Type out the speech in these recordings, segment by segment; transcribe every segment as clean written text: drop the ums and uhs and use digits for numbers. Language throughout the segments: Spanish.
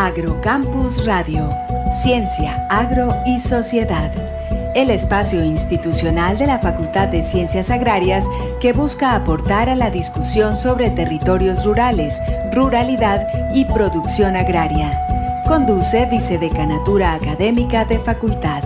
Agrocampus Radio, Ciencia, Agro y Sociedad. El espacio institucional de la Facultad de Ciencias Agrarias que busca aportar a la discusión sobre territorios rurales, ruralidad y producción agraria. Conduce Vicedecanatura Académica de Facultad.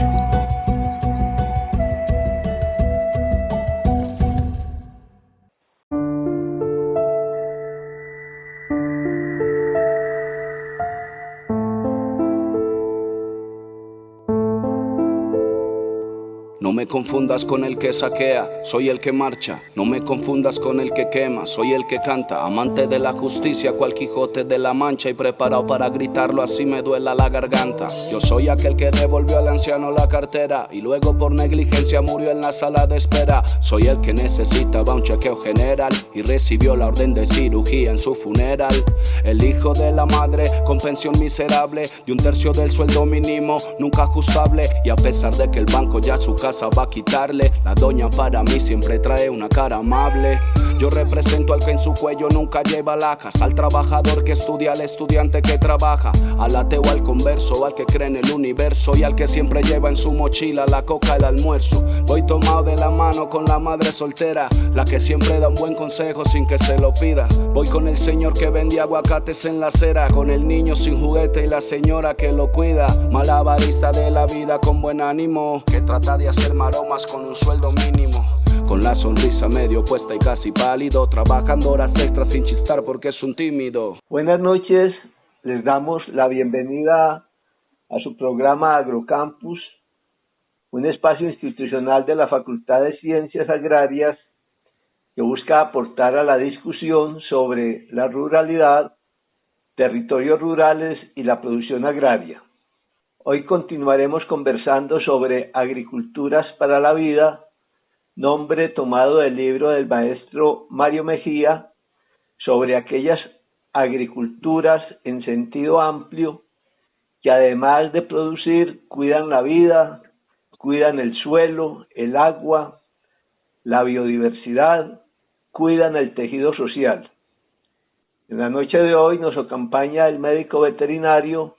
No me confundas con el que saquea, soy el que marcha. No me confundas con el que quema, soy el que canta. Amante de la justicia, cual Quijote de la Mancha, y preparado para gritarlo así me duela la garganta. Yo soy aquel que devolvió al anciano la cartera y luego por negligencia murió en la sala de espera. Soy el que necesitaba un chequeo general y recibió la orden de cirugía en su funeral. El hijo de la madre con pensión miserable de 1/3 del sueldo mínimo, nunca ajustable. Y a pesar de que el banco ya su casa va a quitarle, la doña para mí siempre trae una cara amable. Yo represento al que en su cuello nunca lleva alhajas, al trabajador que estudia, al estudiante que trabaja, al ateo, al converso, al que cree en el universo y al que siempre lleva en su mochila la coca, el almuerzo. Voy tomado de la mano con la madre soltera, la que siempre da un buen consejo sin que se lo pida. Voy con el señor que vende aguacates en la acera, con el niño sin juguete y la señora que lo cuida. Malabarista de la vida con buen ánimo, que trata de hacer maromas con un sueldo mínimo. Con la sonrisa medio puesta y casi pálido, trabajando horas extras sin chistar porque es un tímido. Buenas noches, les damos la bienvenida a su programa Agrocampus, un espacio institucional de la Facultad de Ciencias Agrarias que busca aportar a la discusión sobre la ruralidad, territorios rurales y la producción agraria. Hoy continuaremos conversando sobre agriculturas para la vida, nombre tomado del libro del maestro Mario Mejía, sobre aquellas agriculturas en sentido amplio que además de producir cuidan la vida, cuidan el suelo, el agua, la biodiversidad, cuidan el tejido social. En la noche de hoy nos acompaña el médico veterinario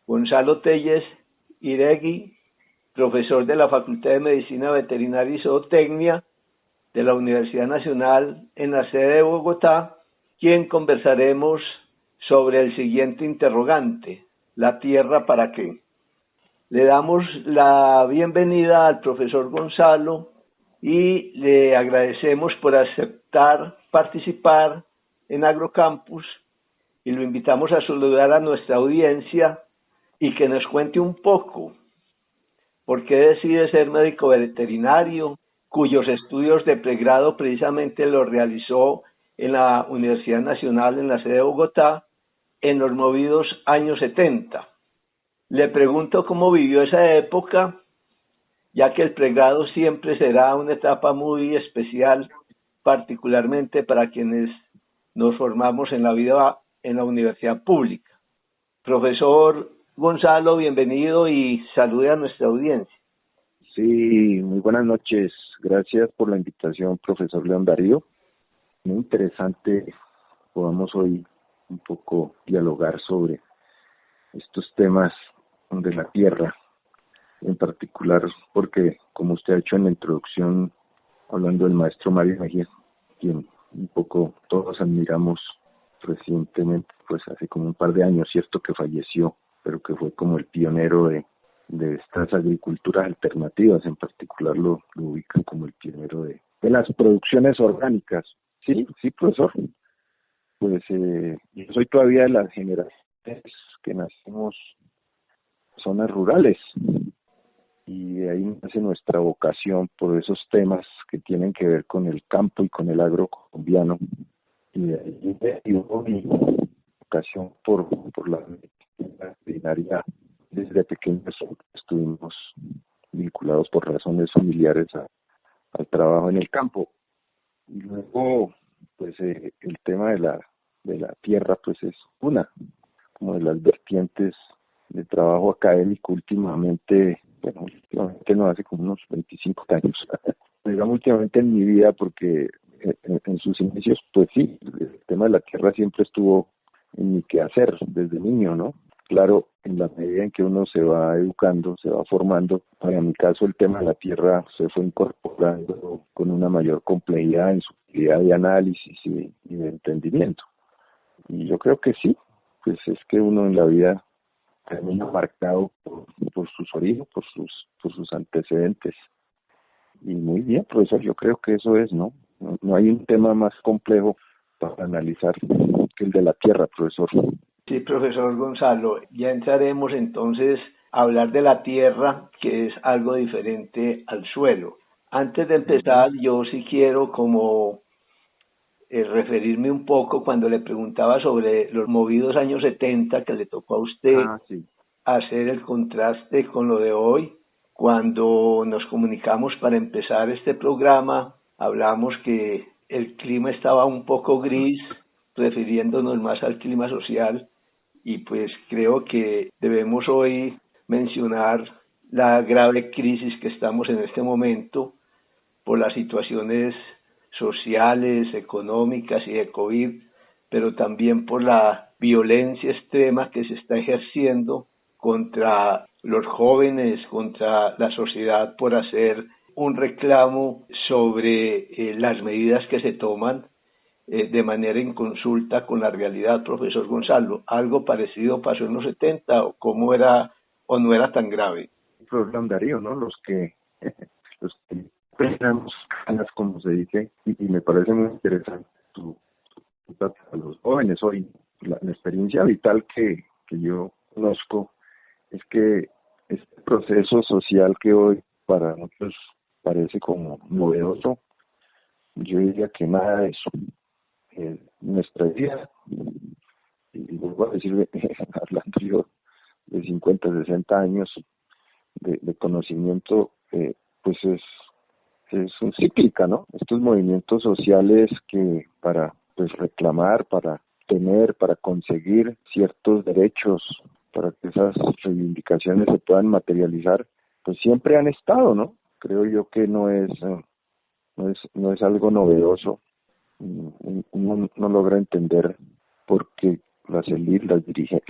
Gonzalo Telles Iregui, profesor de la Facultad de Medicina Veterinaria y Zootecnia de la Universidad Nacional en la sede de Bogotá, quien conversaremos sobre el siguiente interrogante: ¿la tierra para qué? Le damos la bienvenida al profesor Gonzalo y le agradecemos por aceptar participar en Agrocampus y lo invitamos a saludar a nuestra audiencia y que nos cuente un poco por qué decide ser médico veterinario, cuyos estudios de pregrado precisamente los realizó en la Universidad Nacional en la sede de Bogotá en los movidos años 70. Le pregunto cómo vivió esa época, ya que el pregrado siempre será una etapa muy especial, particularmente para quienes nos formamos en la vida en la universidad pública. Profesor Gonzalo, bienvenido y salude a nuestra audiencia. Sí, muy buenas noches. Gracias por la invitación, profesor León Darío. Muy interesante, podamos hoy un poco dialogar sobre estos temas de la tierra, en particular porque, como usted ha hecho en la introducción, hablando del maestro Mario Mejía, quien un poco todos admiramos recientemente, pues hace como un par de años, cierto que falleció, pero que fue como el pionero de estas agriculturas alternativas, en particular lo ubican como el pionero de las producciones orgánicas. Sí, profesor. Pues yo soy todavía de las generaciones que nacimos en zonas rurales y de ahí nace nuestra vocación por esos temas que tienen que ver con el campo y con el agro colombiano, y de ahí derivó mi vocación por la veterinaria. Desde pequeños estuvimos vinculados por razones familiares al trabajo en el campo. Y luego, pues el tema de la tierra, pues es una como de las vertientes de trabajo académico últimamente no, hace como unos 25 años, digamos últimamente en mi vida, porque en sus inicios, pues sí, el tema de la tierra siempre estuvo en mi quehacer desde niño, ¿no? Claro, en la medida en que uno se va educando, se va formando, para mi caso el tema de la tierra se fue incorporando con una mayor complejidad en su habilidad de análisis y de entendimiento. Y yo creo que sí, pues es que uno en la vida termina marcado por sus orígenes, por sus antecedentes. Y muy bien, profesor, yo creo que eso es, ¿no? No hay un tema más complejo para analizar que el de la tierra, profesor. Sí, profesor Gonzalo, ya entraremos entonces a hablar de la tierra, que es algo diferente al suelo. Antes de empezar, yo sí quiero como referirme un poco cuando le preguntaba sobre los movidos años 70 que le tocó a usted Sí. hacer el contraste con lo de hoy. Cuando nos comunicamos para empezar este programa, hablamos que el clima estaba un poco gris, refiriéndonos más al clima social, y pues creo que debemos hoy mencionar la grave crisis que estamos en este momento por las situaciones sociales, económicas y de COVID, pero también por la violencia extrema que se está ejerciendo contra los jóvenes, contra la sociedad por hacer un reclamo sobre las medidas que se toman de manera en consulta con la realidad, profesor Gonzalo. ¿Algo parecido pasó en los 70 o cómo era o no era tan grave? Profesor Darío, ¿no? Los que tenemos ganas, como se dice, y me parece muy interesante tu a los jóvenes hoy. La experiencia vital que yo conozco es que este proceso social que hoy para nosotros parece como novedoso, yo diría que nada de eso. Nuestra vida, y vuelvo a decir, hablando yo de 50, 60 años de conocimiento, pues es un cíclica, ¿no? Estos movimientos sociales que para pues reclamar, para tener, para conseguir ciertos derechos, para que esas reivindicaciones se puedan materializar, pues siempre han estado, ¿no? Creo yo que no es algo novedoso. Uno no logra entender por qué la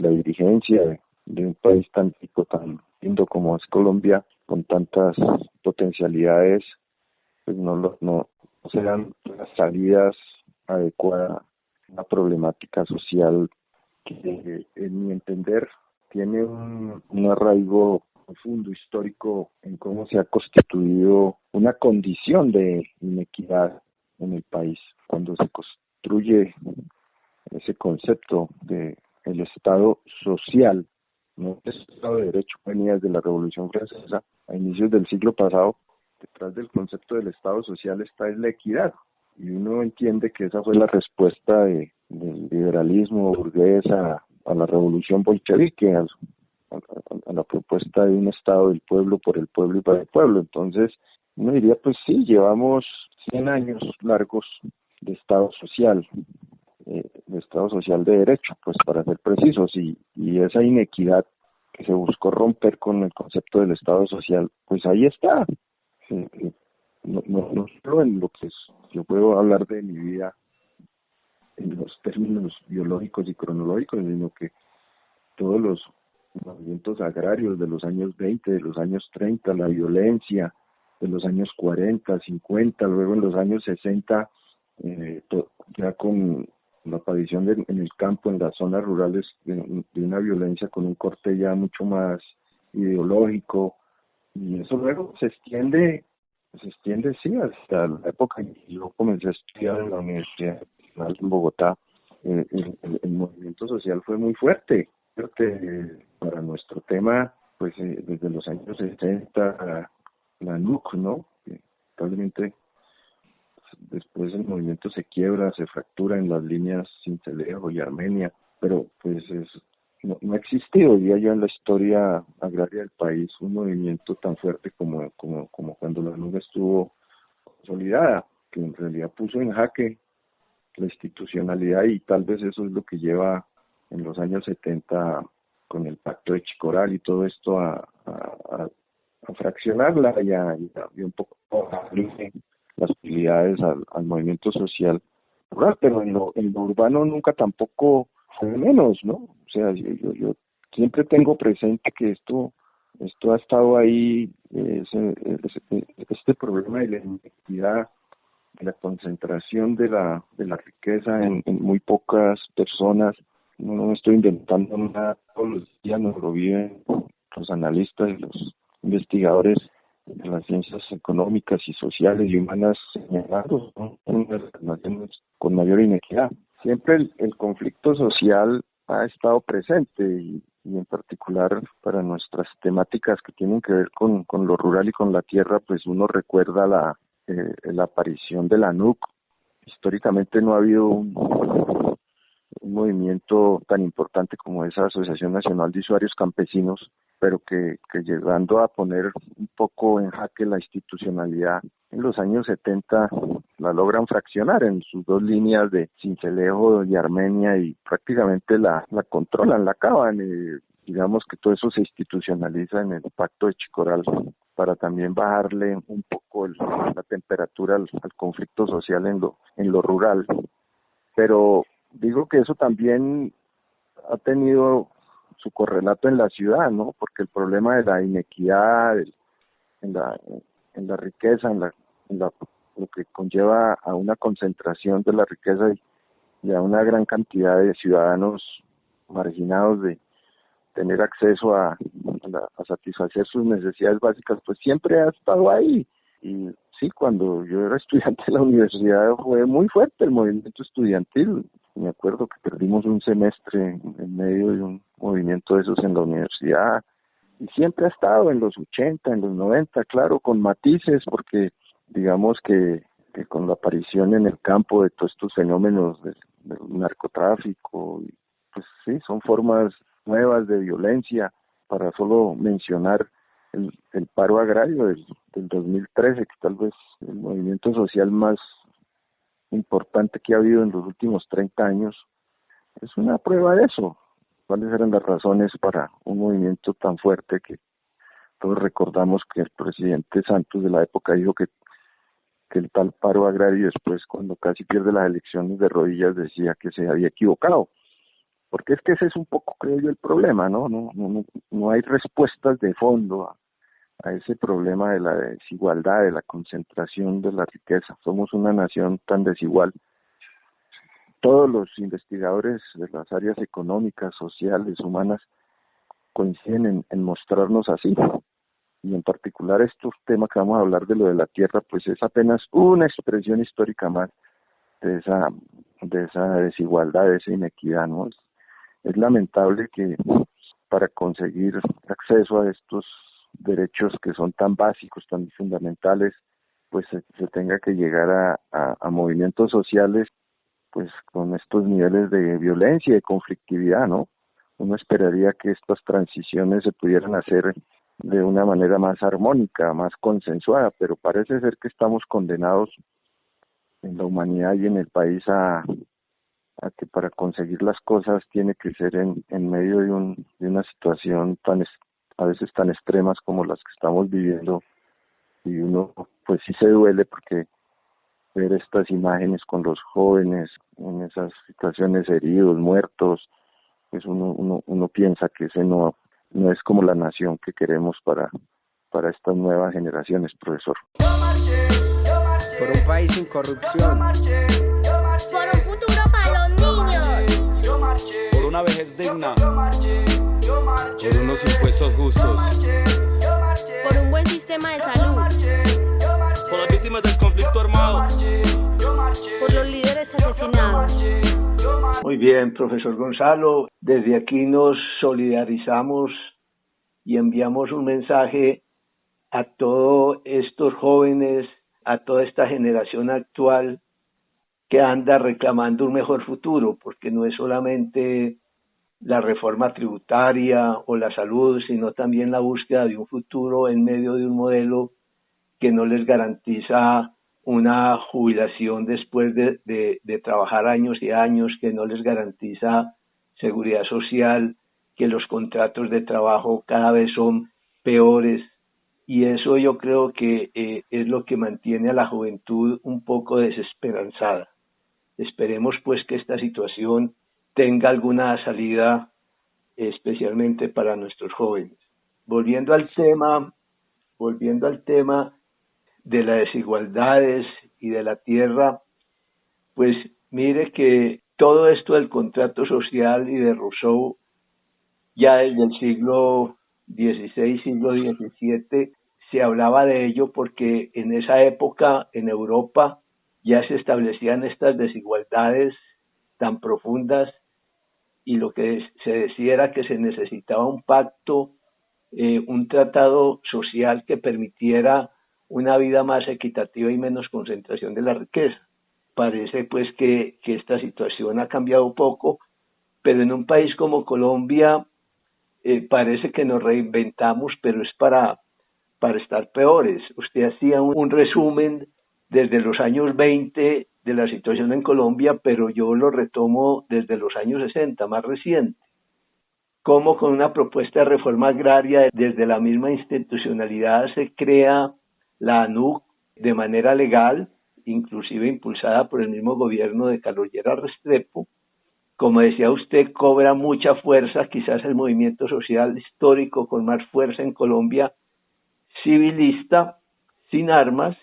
dirigencia de un país tan rico, tan lindo como es Colombia, con tantas potencialidades, pues no se dan las salidas adecuadas a una problemática social que, en mi entender, tiene un arraigo profundo, histórico, en cómo se ha constituido una condición de inequidad en el país. Cuando se construye ese concepto de el Estado social, no el Estado de Derecho, venía desde la Revolución Francesa, a inicios del siglo pasado, detrás del concepto del Estado social está es la equidad. Y uno entiende que esa fue la respuesta del liberalismo burgués a la revolución bolchevique, a la propuesta de un Estado del pueblo, por el pueblo y para el pueblo. Entonces, uno diría, pues sí, llevamos 100 años largos de Estado social, de derecho, pues para ser precisos, y esa inequidad que se buscó romper con el concepto del Estado social, pues ahí está. No solo en lo que yo puedo hablar de mi vida en los términos biológicos y cronológicos, sino que todos los movimientos agrarios de los años 20, de los años 30, la violencia de los años 40, 50, luego en los años 60, ya con la aparición en el campo, en las zonas rurales, de una violencia con un corte ya mucho más ideológico, y eso luego se extiende sí hasta la época en que yo comencé a estudiar en la Universidad Nacional en Bogotá. El movimiento social fue muy fuerte. Creo que para nuestro tema, pues desde los años 60, la NUC, ¿no? Probablemente después el movimiento se quiebra, se fractura en las líneas Sincelejo y Armenia, pero pues no ha existido, diría yo, en la historia agraria del país un movimiento tan fuerte como cuando la NUC estuvo consolidada, que en realidad puso en jaque la institucionalidad, y tal vez eso es lo que lleva en los años 70 con el pacto de Chicoral y todo esto a fraccionarla y un poco a abrirle las posibilidades al movimiento social rural, pero en lo urbano nunca tampoco fue menos, ¿no? O sea, yo siempre tengo presente que esto ha estado ahí, este problema de la inequidad, de la concentración de la riqueza en muy pocas personas. No estoy inventando nada, todos los días nos lo viven los analistas y los investigadores de las ciencias económicas y sociales y humanas señalados, ¿no? Una de las naciones con mayor inequidad. Siempre el conflicto social ha estado presente y en particular para nuestras temáticas que tienen que ver con lo rural y con la tierra, pues uno recuerda la aparición de la NUC. Históricamente no ha habido un movimiento tan importante como esa Asociación Nacional de Usuarios Campesinos, pero que llegando a poner un poco en jaque la institucionalidad en los años 70 la logran fraccionar en sus dos líneas de Sincelejo y Armenia y prácticamente la controlan, la acaban. Digamos que todo eso se institucionaliza en el Pacto de Chicoral para también bajarle un poco la temperatura al conflicto social en lo rural. Pero digo que eso también ha tenido su correlato en la ciudad, ¿no? Porque el problema de la inequidad, en la riqueza, lo que conlleva a una concentración de la riqueza y a una gran cantidad de ciudadanos marginados de tener acceso a satisfacer sus necesidades básicas, pues siempre ha estado ahí. Y sí, cuando yo era estudiante de la universidad fue muy fuerte el movimiento estudiantil. Me acuerdo que perdimos un semestre en medio de un movimiento de esos en la universidad. Y siempre ha estado en los 80, en los 90, claro, con matices, porque digamos que con la aparición en el campo de todos estos fenómenos del narcotráfico, pues sí, son formas nuevas de violencia, para solo mencionar el paro agrario del 2013, que tal vez el movimiento social más importante que ha habido en los últimos 30 años, es una prueba de eso. ¿Cuáles eran las razones para un movimiento tan fuerte que todos recordamos que el presidente Santos de la época dijo que el tal paro agrario, después cuando casi pierde las elecciones de rodillas decía que se había equivocado? Porque es que ese es un poco, creo yo, el problema, ¿no? No hay respuestas de fondo a ese problema de la desigualdad, de la concentración de la riqueza. Somos una nación tan desigual. Todos los investigadores de las áreas económicas, sociales, humanas, coinciden en mostrarnos así. Y en particular estos temas que vamos a hablar de lo de la tierra, pues es apenas una expresión histórica más de esa desigualdad, de esa inequidad, ¿no? Es lamentable que para conseguir acceso a estos derechos que son tan básicos, tan fundamentales, pues se tenga que llegar a movimientos sociales pues con estos niveles de violencia y de conflictividad, ¿no? Uno esperaría que estas transiciones se pudieran hacer de una manera más armónica, más consensuada, pero parece ser que estamos condenados en la humanidad y en el país a que para conseguir las cosas tiene que ser en medio de una situación a veces tan extremas como las que estamos viviendo, y uno pues sí se duele porque ver estas imágenes con los jóvenes en esas situaciones, heridos, muertos, pues uno piensa que ese no es como la nación que queremos para estas nuevas generaciones, profesor. Por un país sin corrupción. Por un futuro para los niños. Por una vejez digna. Por unos impuestos justos. Por un buen sistema de salud. Por las víctimas del conflicto armado. Por los líderes asesinados. Muy bien, profesor Gonzalo. Desde aquí nos solidarizamos y enviamos un mensaje a todos estos jóvenes, a toda esta generación actual que anda reclamando un mejor futuro, porque no es solamente la reforma tributaria o la salud, sino también la búsqueda de un futuro en medio de un modelo que no les garantiza una jubilación después de trabajar años y años, que no les garantiza seguridad social, que los contratos de trabajo cada vez son peores, y eso yo creo que es lo que mantiene a la juventud un poco desesperanzada. Esperemos pues que esta situación tenga alguna salida especialmente para nuestros jóvenes. Volviendo al tema de las desigualdades y de la tierra, pues mire que todo esto del contrato social y de Rousseau, ya desde el siglo XVI, siglo XVII, se hablaba de ello porque en esa época en Europa ya se establecían estas desigualdades tan profundas y lo que se decía era que se necesitaba un pacto, un tratado social que permitiera una vida más equitativa y menos concentración de la riqueza. Parece pues que esta situación ha cambiado un poco, pero en un país como Colombia parece que nos reinventamos, pero es para estar peores. Usted hacía un resumen desde los años 20 de la situación en Colombia, pero yo lo retomo desde los años 60, más reciente. Cómo con una propuesta de reforma agraria desde la misma institucionalidad se crea la ANUC de manera legal, inclusive impulsada por el mismo gobierno de Carlos Lleras Restrepo. Como decía usted, cobra mucha fuerza, quizás el movimiento social histórico con más fuerza en Colombia, civilista, sin armas,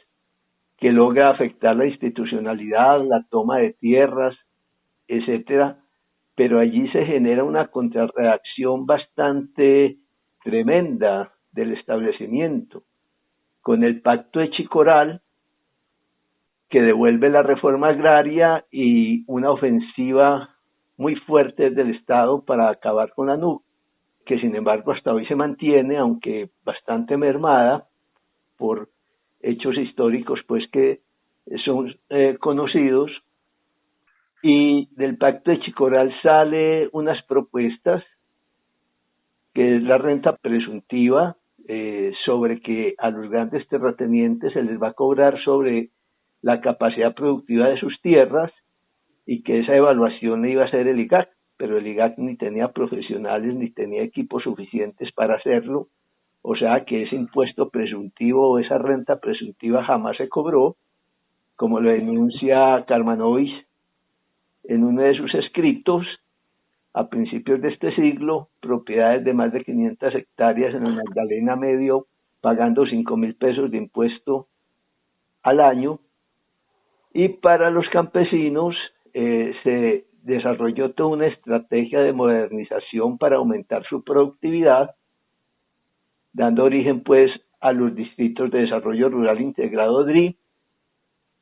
que logra afectar la institucionalidad, la toma de tierras, etcétera, pero allí se genera una contrarreacción bastante tremenda del establecimiento, con el pacto de Chicoral, que devuelve la reforma agraria y una ofensiva muy fuerte del Estado para acabar con la NUC, que sin embargo hasta hoy se mantiene, aunque bastante mermada por hechos históricos pues que son conocidos. Y del pacto de Chicoral sale unas propuestas, que es la renta presuntiva, sobre que a los grandes terratenientes se les va a cobrar sobre la capacidad productiva de sus tierras y que esa evaluación le iba a hacer el IGAC, pero el IGAC ni tenía profesionales ni tenía equipos suficientes para hacerlo, o sea que ese impuesto presuntivo o esa renta presuntiva jamás se cobró, como lo denuncia Karmanovich en uno de sus escritos a principios de este siglo, propiedades de más de 500 hectáreas en el Magdalena Medio pagando 5.000 pesos de impuesto al año, y para los campesinos se desarrolló toda una estrategia de modernización para aumentar su productividad, dando origen pues a los distritos de desarrollo rural integrado DRI,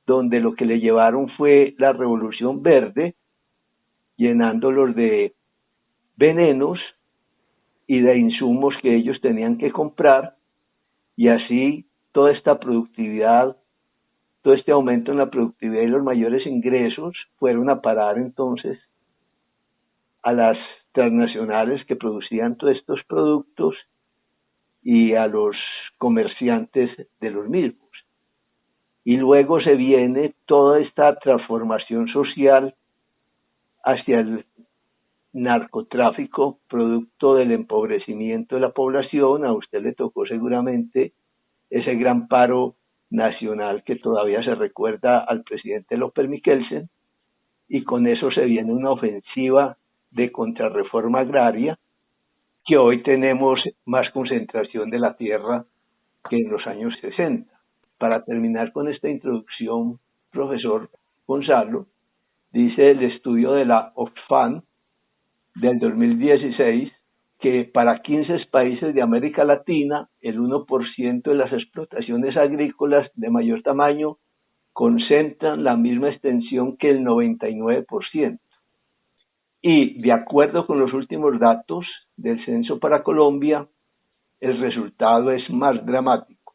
donde lo que le llevaron fue la revolución verde, llenándolos de venenos y de insumos que ellos tenían que comprar, y así toda esta productividad, todo este aumento en la productividad y los mayores ingresos fueron a parar entonces a las transnacionales que producían todos estos productos y a los comerciantes de los mismos. Y luego se viene toda esta transformación social hacia el narcotráfico, producto del empobrecimiento de la población. A usted le tocó seguramente ese gran paro nacional que todavía se recuerda al presidente López Michelsen, y con eso se viene una ofensiva de contrarreforma agraria, que hoy tenemos más concentración de la tierra que en los años 60. Para terminar con esta introducción, profesor Gonzalo, dice el estudio de la Oxfam del 2016 que para 15 países de América Latina, el 1% de las explotaciones agrícolas de mayor tamaño concentran la misma extensión que el 99%. Y de acuerdo con los últimos datos del censo para Colombia, el resultado es más dramático.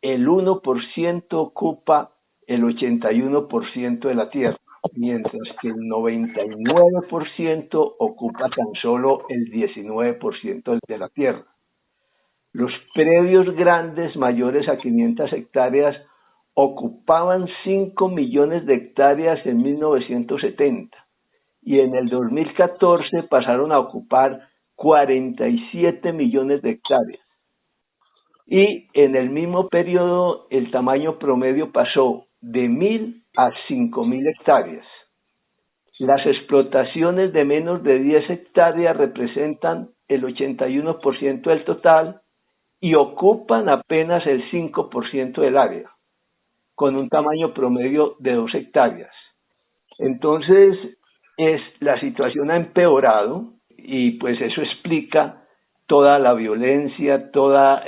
El 1% ocupa el 81% de la tierra, mientras que el 99% ocupa tan solo el 19% de la tierra. Los predios grandes mayores a 500 hectáreas ocupaban 5 millones de hectáreas en 1970 y en el 2014 pasaron a ocupar 47 millones de hectáreas. Y en el mismo periodo el tamaño promedio pasó de 1.000 a 5.000 hectáreas. Las explotaciones de menos de 10 hectáreas representan el 81% del total y ocupan apenas el 5% del área, con un tamaño promedio de 2 hectáreas. Entonces, la situación ha empeorado y pues eso explica toda la violencia, toda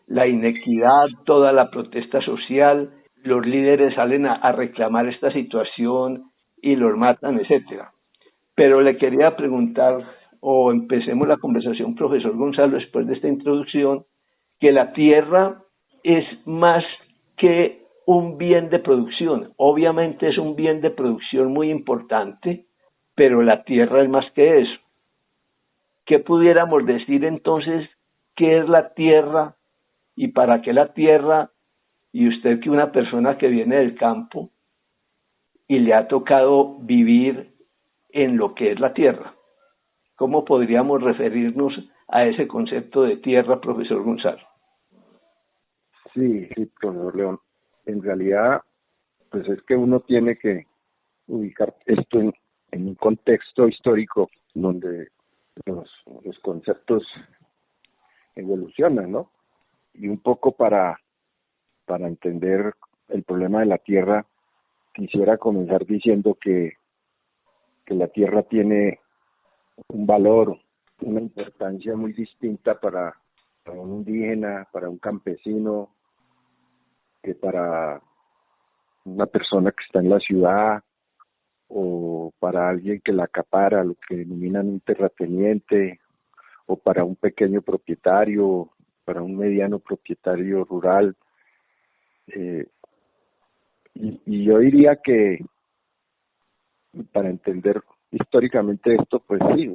la inequidad, toda la protesta social. Los líderes salen a reclamar esta situación y los matan, etcétera. Pero le quería preguntar, o empecemos la conversación, profesor Gonzalo, después de esta introducción, que la tierra es más que un bien de producción. Obviamente es un bien de producción muy importante, pero la tierra es más que eso. ¿Qué pudiéramos decir entonces? ¿Qué es la tierra y para qué la tierra? Y usted, que una persona que viene del campo y le ha tocado vivir en lo que es la tierra, ¿cómo podríamos referirnos a ese concepto de tierra, profesor Gonzalo? Sí, profesor León. En realidad, pues es que uno tiene que ubicar esto en un contexto histórico donde los conceptos evolucionan, ¿no? Y un poco para entender el problema de la tierra, quisiera comenzar diciendo que la tierra tiene un valor, una importancia muy distinta para un indígena, para un campesino, que para una persona que está en la ciudad o para alguien que la acapara, lo que denominan un terrateniente, o para un pequeño propietario, para un mediano propietario rural. Y yo diría que para entender históricamente esto, pues sí,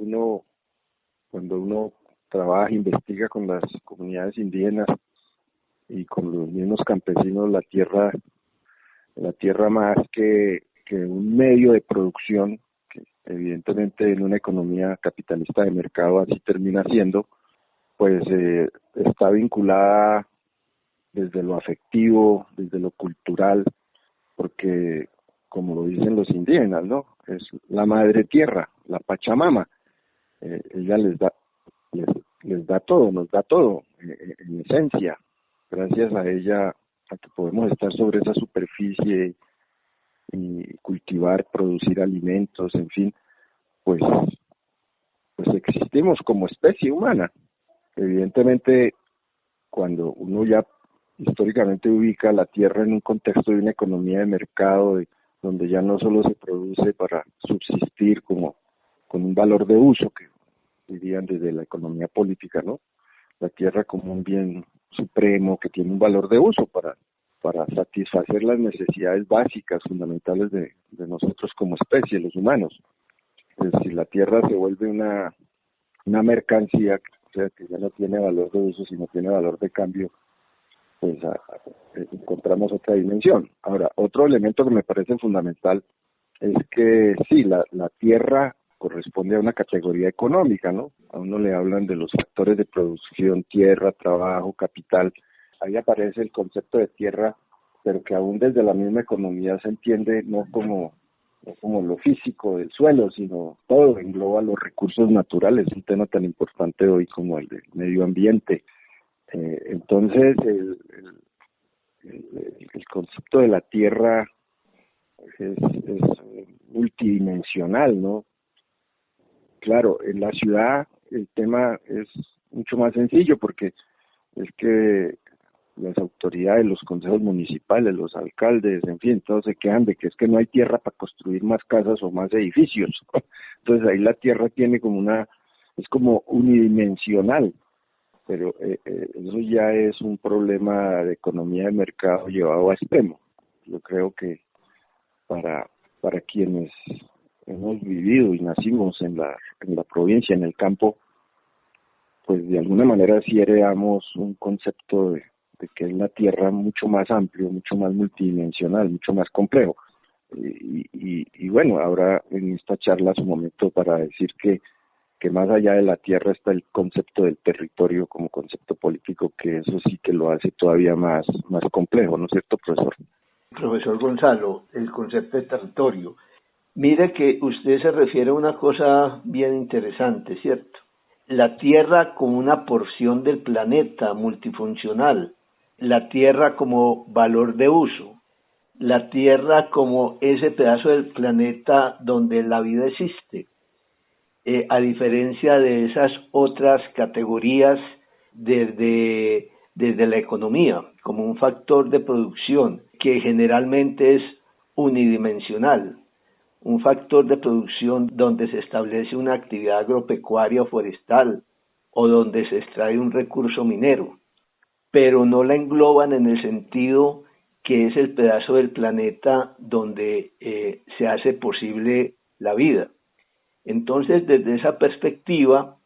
cuando uno trabaja, investiga con las comunidades indígenas y con los mismos campesinos, la tierra más que un medio de producción, que evidentemente en una economía capitalista de mercado así termina siendo, pues está vinculada desde lo afectivo, desde lo cultural, porque como lo dicen los indígenas, ¿no? Es la madre tierra, la Pachamama. Ella les da todo, nos da todo, en esencia. Gracias a ella, a que podemos estar sobre esa superficie y cultivar, producir alimentos, en fin, pues existimos como especie humana. Evidentemente, cuando uno ya históricamente ubica la tierra en un contexto de una economía de mercado, donde ya no solo se produce para subsistir como con un valor de uso, que dirían desde la economía política, ¿no? La tierra como un bien supremo que tiene un valor de uso para satisfacer las necesidades básicas, fundamentales de nosotros como especie, los humanos. Pues si la tierra se vuelve una mercancía, o sea, que ya no tiene valor de uso, sino tiene valor de cambio, pues encontramos otra dimensión. Ahora, otro elemento que me parece fundamental es que sí, la tierra corresponde a una categoría económica, ¿no? A uno le hablan de los factores de producción, tierra, trabajo, capital. Ahí aparece el concepto de tierra, pero que aún desde la misma economía se entiende no como lo físico del suelo, sino todo, engloba los recursos naturales, un tema tan importante hoy como el del medio ambiente. Entonces, el concepto de la tierra es multidimensional, ¿no? Claro, en la ciudad el tema es mucho más sencillo porque es que las autoridades, los consejos municipales, los alcaldes, en fin, todos se quejan de que es que no hay tierra para construir más casas o más edificios. Entonces ahí la tierra tiene es como unidimensional, pero eso ya es un problema de economía de mercado llevado a extremo. Yo creo que para quienes hemos vivido y nacimos en la provincia, en el campo, pues de alguna manera sí heredamos un concepto de que es la tierra mucho más amplio, mucho más multidimensional, mucho más complejo. Y bueno, ahora en esta charla es un momento para decir que más allá de la tierra está el concepto del territorio como concepto político, que eso sí que lo hace todavía más complejo, ¿no es cierto, profesor? Profesor Gonzalo, el concepto de territorio. Mire que usted se refiere a una cosa bien interesante, ¿cierto? La Tierra como una porción del planeta multifuncional, la Tierra como valor de uso, la Tierra como ese pedazo del planeta donde la vida existe, a diferencia de esas otras categorías desde la economía, como un factor de producción que generalmente es unidimensional, un factor de producción donde se establece una actividad agropecuaria o forestal o donde se extrae un recurso minero, pero no la engloban en el sentido que es el pedazo del planeta donde se hace posible la vida. Entonces, desde esa perspectiva,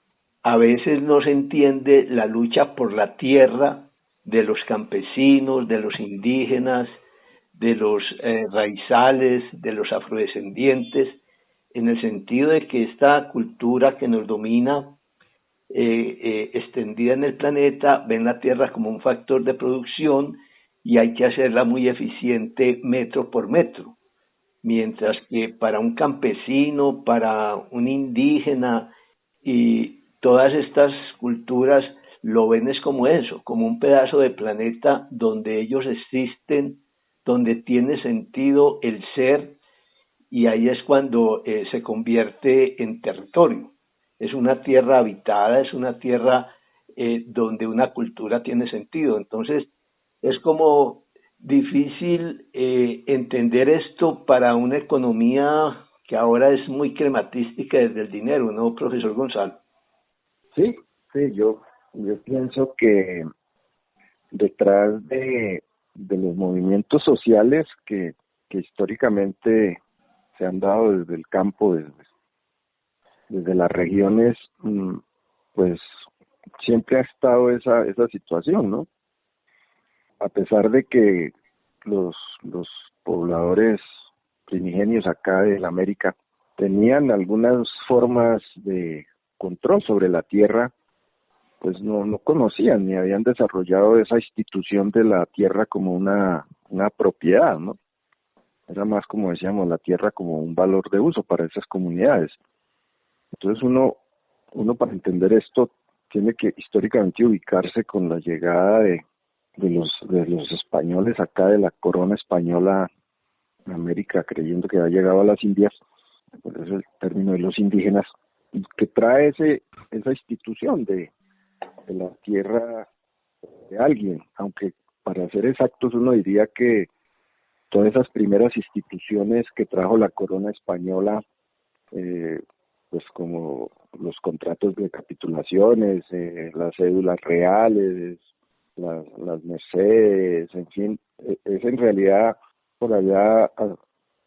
a veces no se entiende la lucha por la tierra de los campesinos, de los indígenas, de los raizales, de los afrodescendientes, en el sentido de que esta cultura que nos domina, extendida en el planeta, ven la tierra como un factor de producción y hay que hacerla muy eficiente metro por metro. Mientras que para un campesino, para un indígena y todas estas culturas lo ven es como eso, como un pedazo de planeta donde ellos existen, donde tiene sentido el ser, y ahí es cuando se convierte en territorio. Es una tierra habitada, es una tierra donde una cultura tiene sentido. Entonces es como difícil entender esto para una economía que ahora es muy crematística desde el dinero, ¿no, profesor Gonzalo? Sí, sí, yo pienso que detrás de los movimientos sociales que históricamente se han dado desde el campo, desde las regiones, pues siempre ha estado esa situación, ¿no? A pesar de que los pobladores primigenios acá de la América tenían algunas formas de control sobre la tierra, pues no conocían ni habían desarrollado esa institución de la tierra como una propiedad, ¿no? Era más, como decíamos, la tierra como un valor de uso para esas comunidades. Entonces uno para entender esto tiene que históricamente ubicarse con la llegada de los españoles acá, de la corona española en América, creyendo que había llegado a las Indias, por eso el término de los indígenas, que trae esa institución de la tierra de alguien, aunque para ser exactos uno diría que todas esas primeras instituciones que trajo la corona española, pues como los contratos de capitulaciones, las cédulas reales, las mercedes, en fin, es en realidad por allá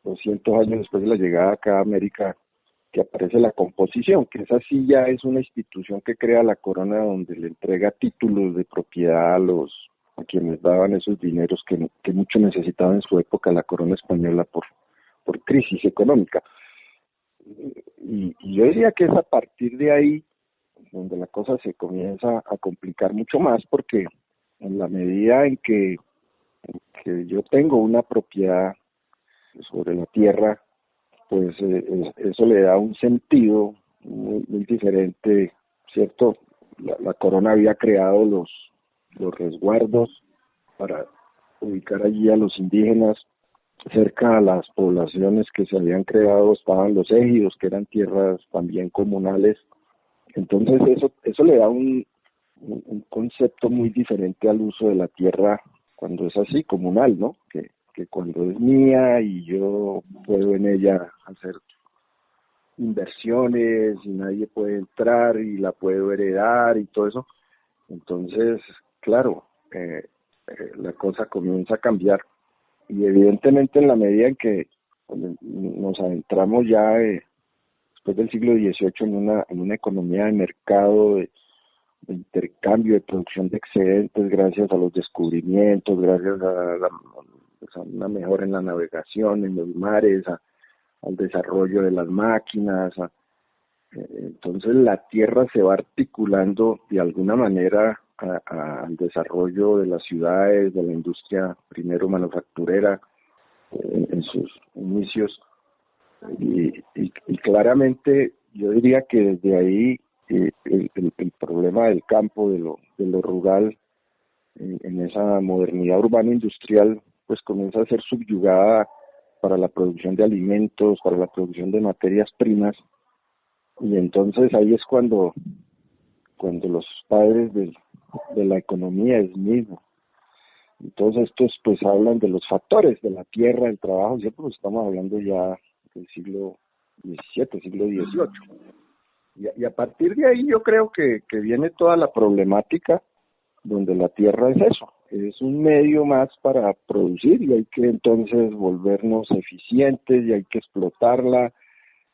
200 años después de la llegada acá a América que aparece la composición, que esa sí ya es una institución que crea la corona, donde le entrega títulos de propiedad a quienes daban esos dineros que mucho necesitaba en su época la corona española por crisis económica. Y yo diría que es a partir de ahí donde la cosa se comienza a complicar mucho más, porque en la medida en que yo tengo una propiedad sobre la tierra, pues eso le da un sentido muy diferente, ¿cierto? La corona había creado los resguardos para ubicar allí a los indígenas. Cerca a las poblaciones que se habían creado estaban los ejidos, que eran tierras también comunales. Entonces eso le da un concepto muy diferente al uso de la tierra cuando es así, comunal, ¿no? Que cuando es mía y yo puedo en ella hacer inversiones y nadie puede entrar y la puedo heredar y todo eso. Entonces, claro, la cosa comienza a cambiar. Y evidentemente en la medida en que nos adentramos ya después del siglo XVIII en una economía de mercado, de intercambio, de producción de excedentes, gracias a los descubrimientos, gracias a una mejora en la navegación, en los mares, al desarrollo de las máquinas. Entonces la tierra se va articulando de alguna manera al desarrollo de las ciudades, de la industria primero manufacturera en sus inicios, y claramente yo diría que desde ahí el problema del campo, de lo rural, en esa modernidad urbana industrial, pues comienza a ser subyugada para la producción de alimentos, para la producción de materias primas, y entonces ahí es cuando los padres de la economía es mismo. Entonces estos pues hablan de los factores de la tierra, el trabajo, ¿cierto? Pues estamos hablando ya del siglo XVII, siglo XVIII. Y a partir de ahí yo creo que viene toda la problemática donde la tierra es eso, es un medio más para producir y hay que entonces volvernos eficientes y hay que explotarla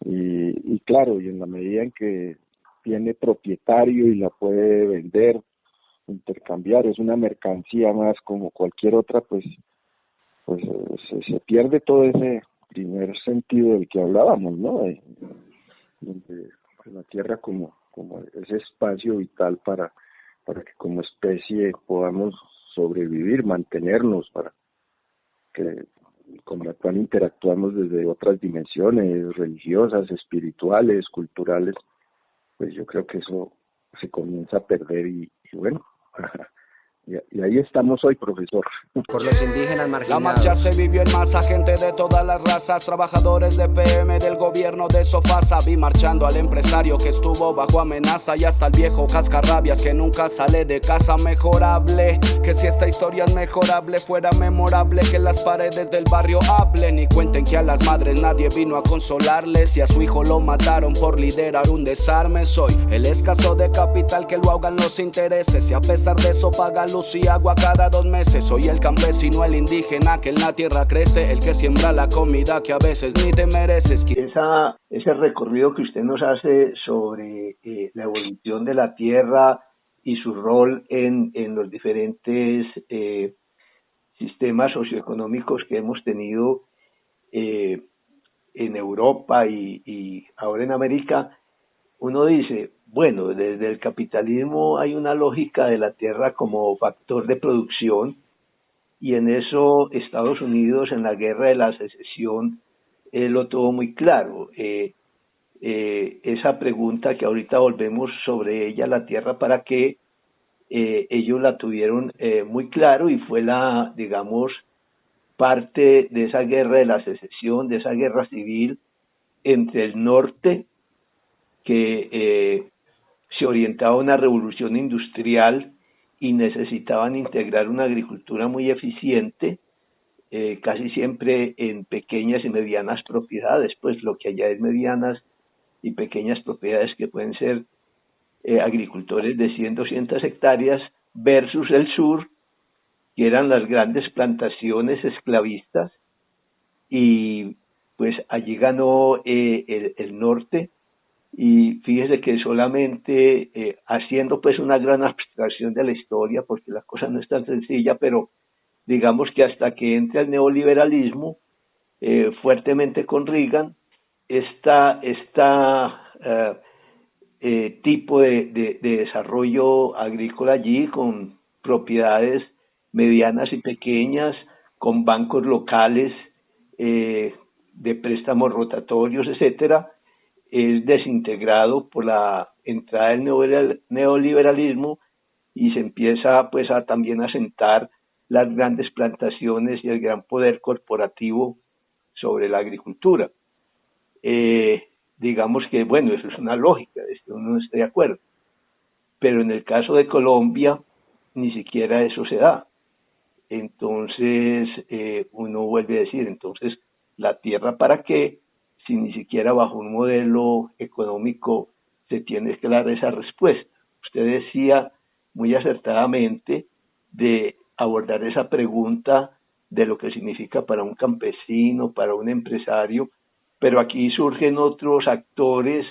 y claro, y en la medida en que tiene propietario y la puede vender, intercambiar, es una mercancía más como cualquier otra, pues se pierde todo ese primer sentido del que hablábamos, ¿no? De la tierra como ese espacio vital para que como especie podamos sobrevivir, mantenernos, para que con la cual interactuamos desde otras dimensiones religiosas, espirituales, culturales, pues yo creo que eso se comienza a perder y bueno, y ahí estamos hoy, profesor. Por los indígenas marginados. La marcha se vivió en masa, gente de todas las razas, trabajadores de PM del gobierno de Sofasa. Vi marchando al empresario que estuvo bajo amenaza y hasta el viejo cascarrabias que nunca sale de casa. Mejorable, que si esta historia es mejorable, fuera memorable que las paredes del barrio hablen y cuenten que a las madres nadie vino a consolarles y a su hijo lo mataron por liderar un desarme. Soy el escaso de capital que lo ahogan los intereses y a pesar de eso paga luz y agua cada 2 meses. Soy el campesino, el indígena que en la tierra crece, el que siembra la comida que a veces ni te mereces. Ese recorrido que usted nos hace sobre la evolución de la tierra y su rol en los diferentes sistemas socioeconómicos que hemos tenido en Europa y ahora en América, uno dice, bueno, desde el capitalismo hay una lógica de la tierra como factor de producción y en eso Estados Unidos en la guerra de la secesión lo tuvo muy claro. Esa pregunta que ahorita volvemos sobre ella, la tierra para qué, ellos la tuvieron muy claro y fue la, digamos, parte de esa guerra de la secesión, de esa guerra civil entre el norte que se orientaba a una revolución industrial y necesitaban integrar una agricultura muy eficiente, casi siempre en pequeñas y medianas propiedades, pues lo que allá es medianas y pequeñas propiedades que pueden ser agricultores de 100, 200 hectáreas versus el sur, que eran las grandes plantaciones esclavistas y pues allí ganó el norte. Y fíjese que solamente haciendo pues una gran abstracción de la historia, porque la cosa no es tan sencilla, pero digamos que hasta que entra el neoliberalismo fuertemente con Reagan, tipo de desarrollo agrícola allí, con propiedades medianas y pequeñas, con bancos locales de préstamos rotatorios, etcétera, es desintegrado por la entrada del neoliberalismo y se empieza pues también a sentar las grandes plantaciones y el gran poder corporativo sobre la agricultura. Digamos que, bueno, eso es una lógica, esto no estoy de acuerdo, pero en el caso de Colombia ni siquiera eso se da. Entonces uno vuelve a decir, entonces, ¿la tierra para qué? Si ni siquiera bajo un modelo económico se tiene que dar esa respuesta. Usted decía muy acertadamente de abordar esa pregunta de lo que significa para un campesino, para un empresario, pero aquí surgen otros actores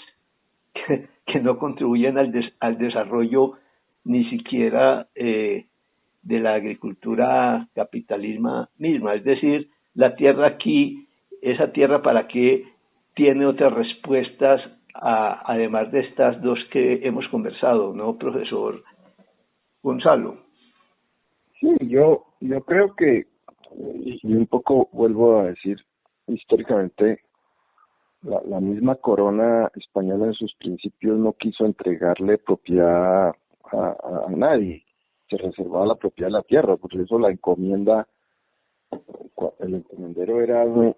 que no contribuyen al desarrollo ni siquiera de la agricultura capitalismo misma. Es decir, la tierra aquí, esa tierra para qué, tiene otras respuestas además de estas dos que hemos conversado, ¿no, profesor Gonzalo? Sí, yo creo que, y un poco vuelvo a decir, históricamente la misma corona española en sus principios no quiso entregarle propiedad a nadie, se reservaba la propiedad de la tierra, por eso la encomienda, el encomendero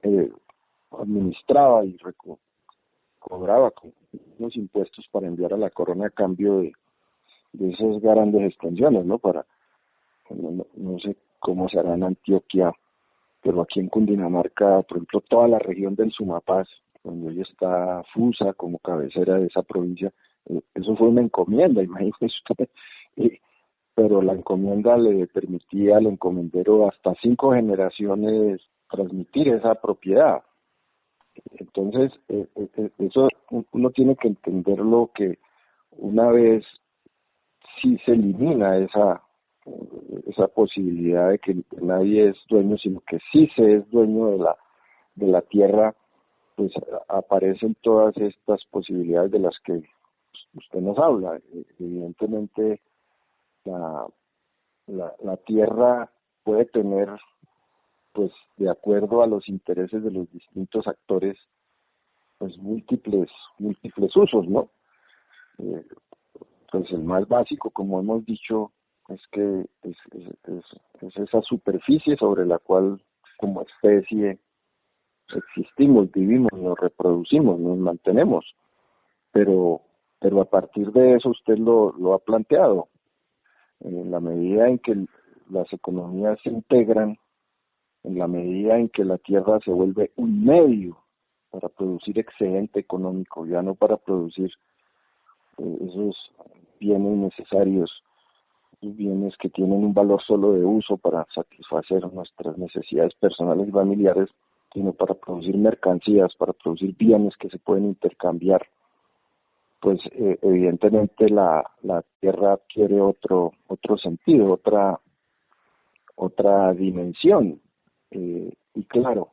administraba y cobraba unos impuestos para enviar a la corona a cambio de esas grandes extensiones, ¿no? No sé cómo se hará en Antioquia, pero aquí en Cundinamarca, por ejemplo, toda la región del Sumapaz, donde hoy está Fusa como cabecera de esa provincia, eso fue una encomienda, imagínese usted, pero la encomienda le permitía al encomendero hasta 5 generaciones transmitir esa propiedad. Entonces, eso uno tiene que entenderlo, que una vez sí se elimina esa posibilidad de que nadie es dueño, sino que sí se es dueño de la tierra, pues aparecen todas estas posibilidades de las que usted nos habla. Evidentemente, la tierra puede tener, pues de acuerdo a los intereses de los distintos actores, pues múltiples usos, ¿no? Pues el más básico, como hemos dicho, es que es esa superficie sobre la cual como especie existimos, vivimos, nos reproducimos, nos mantenemos, pero a partir de eso usted lo ha planteado, en la medida en que las economías se integran, en la medida en que la tierra se vuelve un medio para producir excedente económico, ya no para producir esos bienes necesarios, bienes que tienen un valor solo de uso para satisfacer nuestras necesidades personales y familiares, sino para producir mercancías, para producir bienes que se pueden intercambiar, pues evidentemente la tierra adquiere otro sentido, otra dimensión, y claro,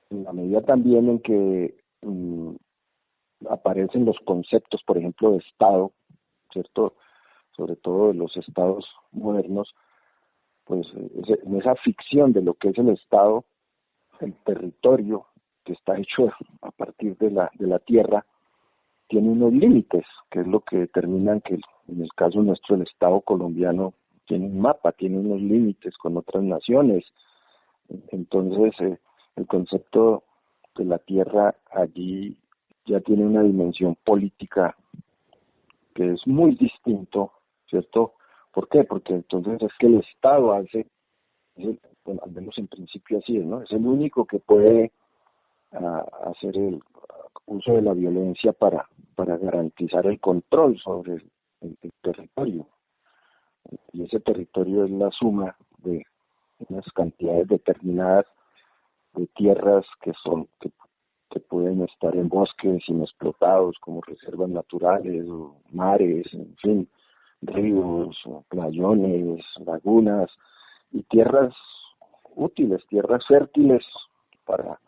en la medida también en que aparecen los conceptos, por ejemplo, de Estado, ¿cierto? Sobre todo de los estados modernos, pues en esa ficción de lo que es el Estado, el territorio que está hecho a partir de la tierra, tiene unos límites, que es lo que determinan que en el caso nuestro el Estado colombiano tiene un mapa, tiene unos límites con otras naciones. Entonces el concepto de la tierra allí ya tiene una dimensión política que es muy distinto, ¿cierto? ¿Por qué? Porque entonces es que el Estado hace, bueno, al menos en principio así es, ¿no? Es el único que puede hacer el uso de la violencia para garantizar el control sobre el territorio. Y ese territorio es la suma de unas cantidades determinadas de tierras que pueden estar en bosques inexplotados como reservas naturales o mares, en fin, ríos, o playones, lagunas, y tierras útiles, tierras fértiles para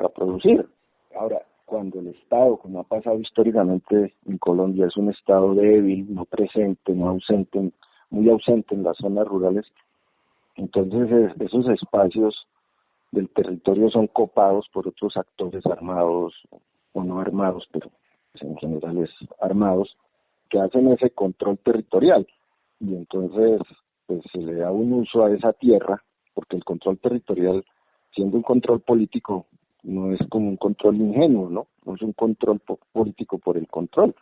producir. Ahora, cuando el Estado, como ha pasado históricamente en Colombia, es un Estado débil, no presente, muy ausente en las zonas rurales, entonces esos espacios del territorio son copados por otros actores armados o no armados, pero en general es armados, que hacen ese control territorial, y entonces pues se le da un uso a esa tierra, porque el control territorial, siendo un control político, no es como un control ingenuo, ¿no? No es un control político por el control,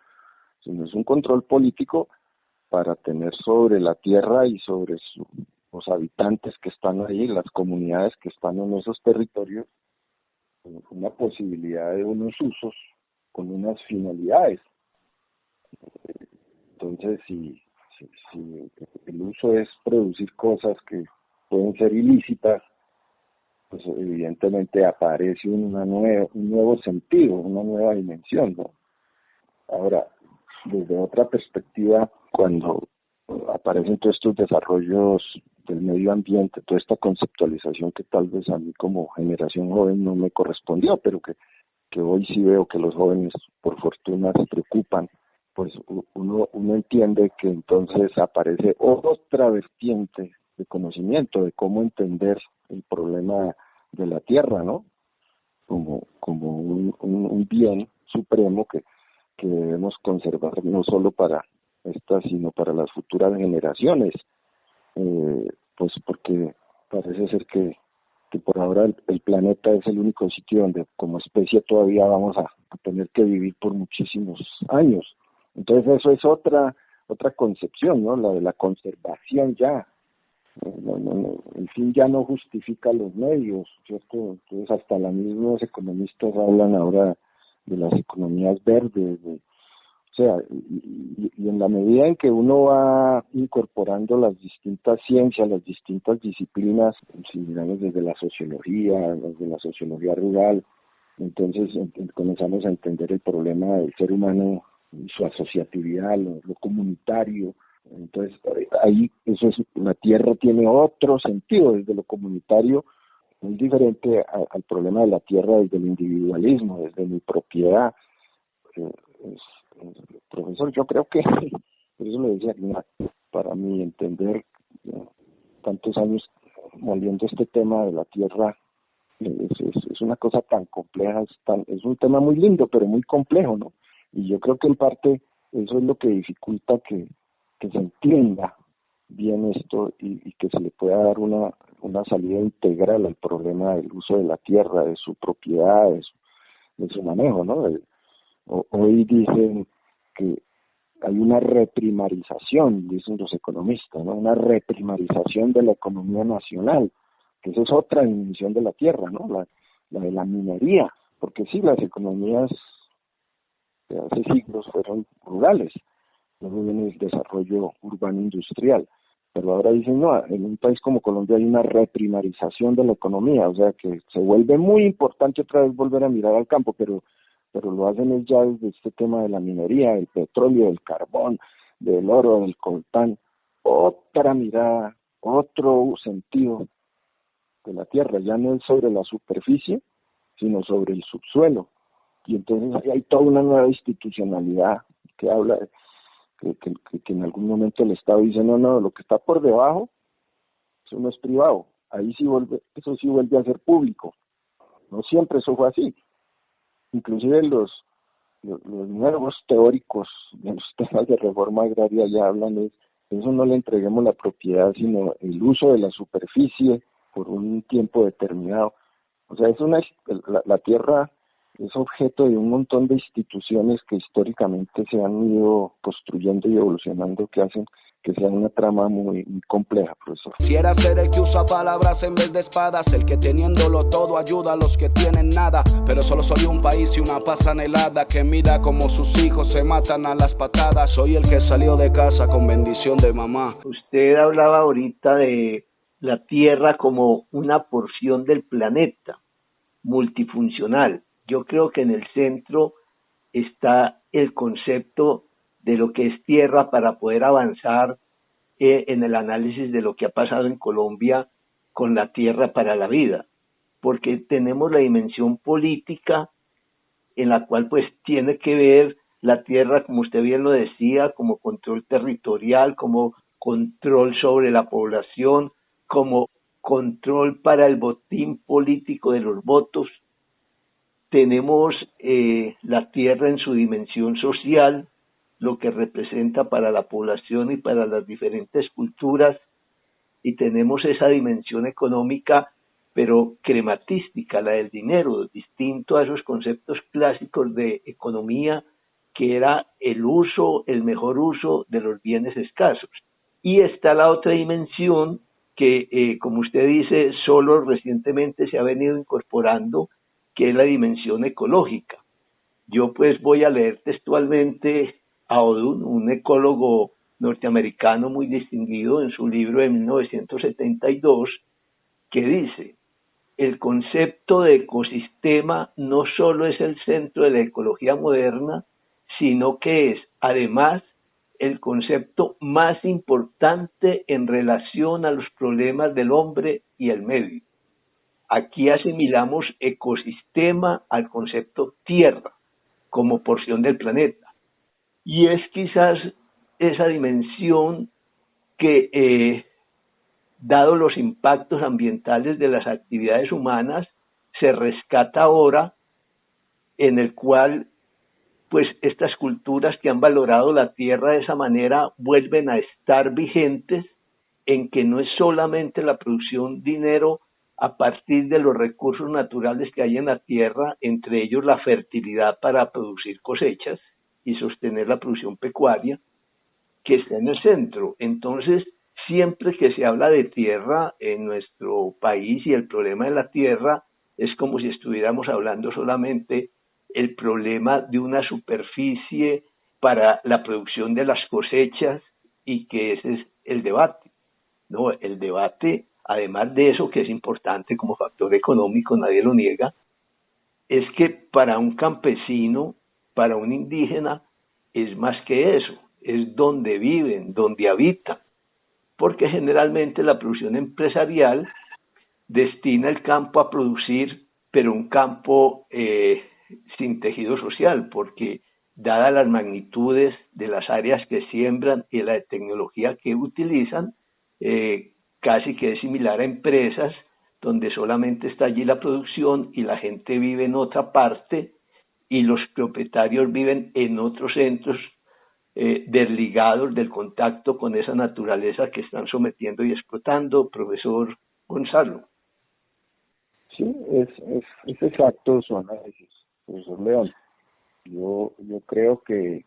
sino es un control político para tener sobre la tierra y sobre los habitantes que están ahí, las comunidades que están en esos territorios, una posibilidad de unos usos con unas finalidades. Entonces, si el uso es producir cosas que pueden ser ilícitas, pues evidentemente aparece un nuevo sentido, una nueva dimensión, ¿no? Ahora, desde otra perspectiva, cuando aparecen todos estos desarrollos del medio ambiente, toda esta conceptualización que tal vez a mí como generación joven no me correspondió, pero que hoy sí veo que los jóvenes por fortuna se preocupan, pues uno entiende que entonces aparece otra vertiente de conocimiento de cómo entender el problema de la tierra, ¿no? como un bien supremo que debemos conservar no solo para estas, sino para las futuras generaciones, pues porque parece ser que por ahora el planeta es el único sitio donde como especie todavía vamos a tener que vivir por muchísimos años. Entonces eso es otra concepción, ¿no? La de la conservación ya. No, el fin ya no justifica los medios, ¿cierto? Entonces hasta los mismos economistas hablan ahora de las economías verdes, o sea, y en la medida en que uno va incorporando las distintas ciencias, las distintas disciplinas, si miramos desde la sociología rural, entonces comenzamos a entender el problema del ser humano, su asociatividad, lo comunitario. Entonces ahí la tierra tiene otro sentido desde lo comunitario, muy diferente al problema de la tierra desde el individualismo, desde mi propiedad. Profesor, yo creo que, por eso le decía, para mi entender, tantos años moliendo este tema de la tierra, es una cosa tan compleja, es un tema muy lindo, pero muy complejo, ¿no? Y yo creo que en parte eso es lo que dificulta que se entienda bien esto y que se le pueda dar una salida integral al problema del uso de la tierra, de su propiedad, de su manejo, ¿no? Hoy dicen que hay una reprimarización, dicen los economistas, ¿no? Una reprimarización de la economía nacional, que esa es otra dimensión de la tierra, ¿no? La de la minería, porque sí, las economías de hace siglos fueron rurales, luego viene el desarrollo urbano industrial, pero ahora dicen, no, en un país como Colombia hay una reprimarización de la economía, o sea que se vuelve muy importante otra vez volver a mirar al campo, pero lo hacen es ya desde este tema de la minería, del petróleo, del carbón, del oro, del coltán, otra mirada, otro sentido de la tierra, ya no es sobre la superficie, sino sobre el subsuelo, y entonces ahí hay toda una nueva institucionalidad que habla que en algún momento el Estado dice, no, lo que está por debajo, eso no es privado, eso sí vuelve a ser público, no siempre eso fue así. Inclusive los nuevos teóricos de los temas de reforma agraria ya hablan de eso, no le entreguemos la propiedad, sino el uso de la superficie por un tiempo determinado. O sea, la tierra es objeto de un montón de instituciones que históricamente se han ido construyendo y evolucionando, que hacen que sea una trama muy, muy compleja, profesor. Quisiera ser el que usa palabras en vez de espadas, el que teniéndolo todo ayuda a los que tienen nada, pero solo soy un país y una paz anhelada que mira como sus hijos se matan a las patadas. Soy el que salió de casa con bendición de mamá. Usted hablaba ahorita de la Tierra como una porción del planeta, multifuncional. Yo creo que en el centro está el concepto de lo que es tierra para poder avanzar en el análisis de lo que ha pasado en Colombia con la tierra para la vida, porque tenemos la dimensión política en la cual pues tiene que ver la tierra, como usted bien lo decía, como control territorial, como control sobre la población, como control para el botín político de los votos. Tenemos la tierra en su dimensión social, lo que representa para la población y para las diferentes culturas, y tenemos esa dimensión económica, pero crematística, la del dinero, distinto a esos conceptos clásicos de economía, que era el mejor uso de los bienes escasos. Y está la otra dimensión que, como usted dice, solo recientemente se ha venido incorporando, que es la dimensión ecológica. Yo pues voy a leer textualmente a Odum, un ecólogo norteamericano muy distinguido, en su libro de 1972, que dice: el concepto de ecosistema no solo es el centro de la ecología moderna, sino que es, además, el concepto más importante en relación a los problemas del hombre y el medio. Aquí asimilamos ecosistema al concepto tierra como porción del planeta. Y es quizás esa dimensión que, dado los impactos ambientales de las actividades humanas, se rescata ahora, en el cual pues estas culturas que han valorado la tierra de esa manera vuelven a estar vigentes, en que no es solamente la producción de dinero a partir de los recursos naturales que hay en la tierra, entre ellos la fertilidad para producir cosechas y sostener la producción pecuaria, que está en el centro. Entonces, siempre que se habla de tierra en nuestro país y el problema de la tierra, es como si estuviéramos hablando solamente el problema de una superficie para la producción de las cosechas, y que ese es el debate. No, el debate, además de eso que es importante como factor económico, nadie lo niega, es que para un campesino, para un indígena, es más que eso, es donde viven, donde habitan, porque generalmente la producción empresarial destina el campo a producir, pero un campo sin tejido social, porque dadas las magnitudes de las áreas que siembran y la tecnología que utilizan, casi que es similar a empresas donde solamente está allí la producción y la gente vive en otra parte y los propietarios viven en otros centros desligados del contacto con esa naturaleza que están sometiendo y explotando. Profesor Gonzalo. Sí, es exacto su análisis, profesor León. Yo creo que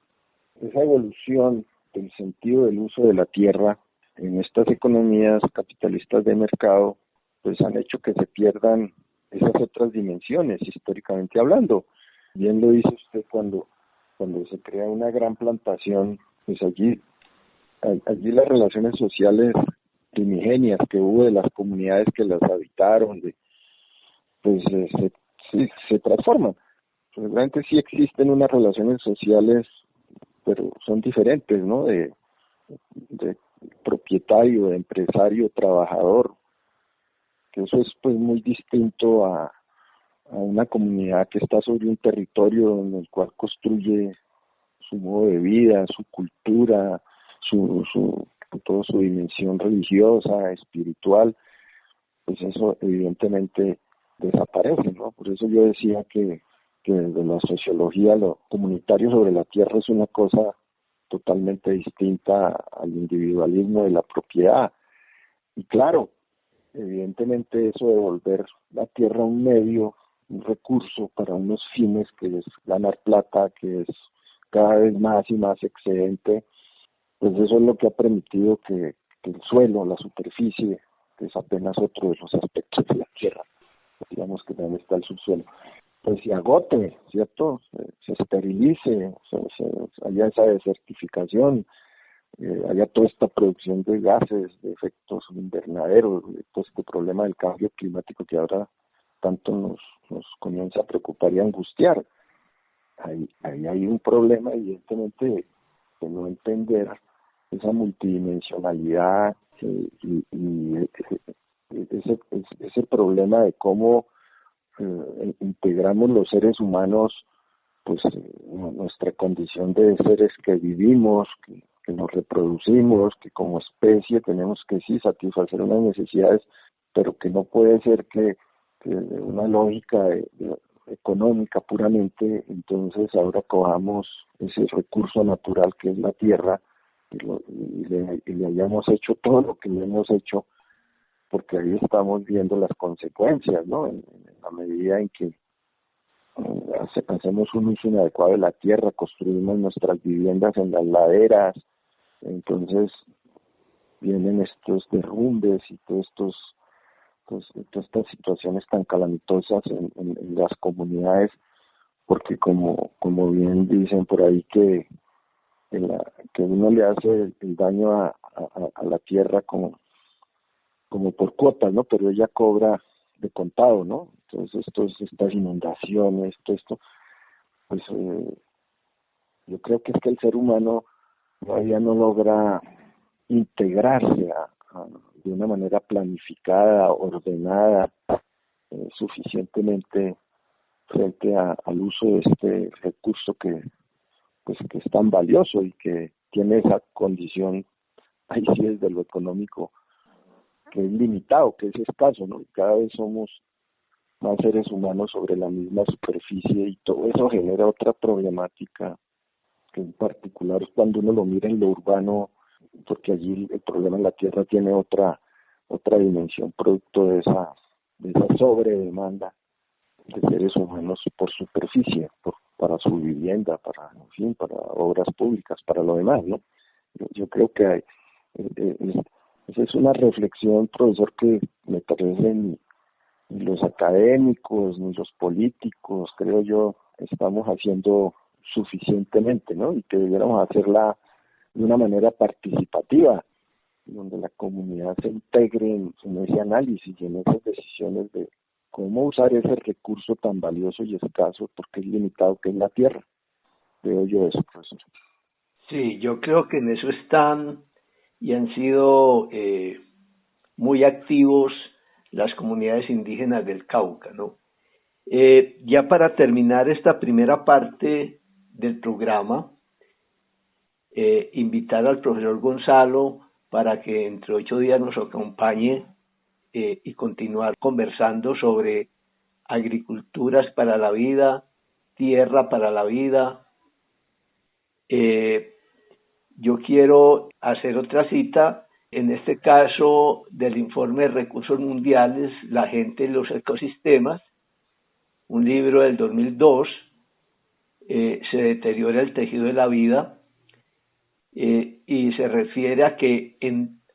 esa evolución del sentido del uso de la tierra en estas economías capitalistas de mercado, pues han hecho que se pierdan esas otras dimensiones, históricamente hablando. Bien lo dice usted, cuando se crea una gran plantación, pues allí las relaciones sociales primigenias que hubo de las comunidades que las habitaron, pues se transforman. Pues realmente sí existen unas relaciones sociales, pero son diferentes, ¿no? De propietario, de empresario, trabajador, que eso es pues muy distinto a una comunidad que está sobre un territorio en el cual construye su modo de vida, su cultura, toda su dimensión religiosa, espiritual. Pues eso evidentemente desaparece, ¿no? Por eso yo decía que desde la sociología lo comunitario sobre la tierra es una cosa totalmente distinta al individualismo de la propiedad. Y claro, evidentemente eso de volver la tierra un medio, un recurso para unos fines, que es ganar plata, que es cada vez más y más excedente, pues eso es lo que ha permitido que el suelo, la superficie, que es apenas otro de los aspectos de la tierra, digamos que también está el subsuelo, pues se agote, ¿cierto? Se esterilice, haya esa desertificación, haya toda esta producción de gases, de efectos invernaderos, de todo este problema del cambio climático que ahora tanto nos comienza a preocupar y a angustiar. Ahí hay un problema, evidentemente, de no entender esa multidimensionalidad y ese problema de cómo integramos los seres humanos, pues nuestra condición de seres que vivimos, que nos reproducimos, que como especie tenemos que sí satisfacer unas necesidades, pero que no puede ser que una lógica económica puramente, entonces ahora cojamos ese recurso natural que es la tierra y le hayamos hecho todo lo que le hemos hecho, porque ahí estamos viendo las consecuencias, ¿no? En la medida en que hacemos un uso inadecuado de la tierra, construimos nuestras viviendas en las laderas, entonces vienen estos derrumbes y todas estas situaciones tan calamitosas en las comunidades, porque como bien dicen por ahí que uno le hace el daño a la tierra como por cuotas, ¿no? Pero ella cobra de contado, ¿no? Entonces estas inundaciones, todo esto, pues yo creo que es que el ser humano todavía no logra integrarse de una manera planificada, ordenada, suficientemente frente al uso de este recurso que es tan valioso y que tiene esa condición, ahí sí desde lo económico, que es limitado, que es escaso, ¿no? Y cada vez somos más seres humanos sobre la misma superficie, y todo eso genera otra problemática que en particular es cuando uno lo mira en lo urbano, porque allí el problema en la tierra tiene otra dimensión producto de esa sobredemanda de seres humanos por superficie, para su vivienda, para obras públicas, para lo demás, ¿no? Yo creo que esa es una reflexión, profesor, que me parece ni los académicos ni los políticos, creo yo, estamos haciendo suficientemente, ¿no? Y que debiéramos hacerla de una manera participativa, donde la comunidad se integre en ese análisis y en esas decisiones de cómo usar ese recurso tan valioso y escaso, porque es limitado, que es la tierra. Creo yo eso, profesor. Sí, yo creo que en eso están y han sido muy activos las comunidades indígenas del Cauca, ¿no? Ya para terminar esta primera parte del programa, invitar al profesor Gonzalo para que entre 8 días nos acompañe y continuar conversando sobre agriculturas para la vida, tierra para la vida. Yo quiero hacer otra cita, en este caso del informe de recursos mundiales, la gente y los ecosistemas, un libro del 2002, se deteriora el tejido de la vida, y se refiere a que,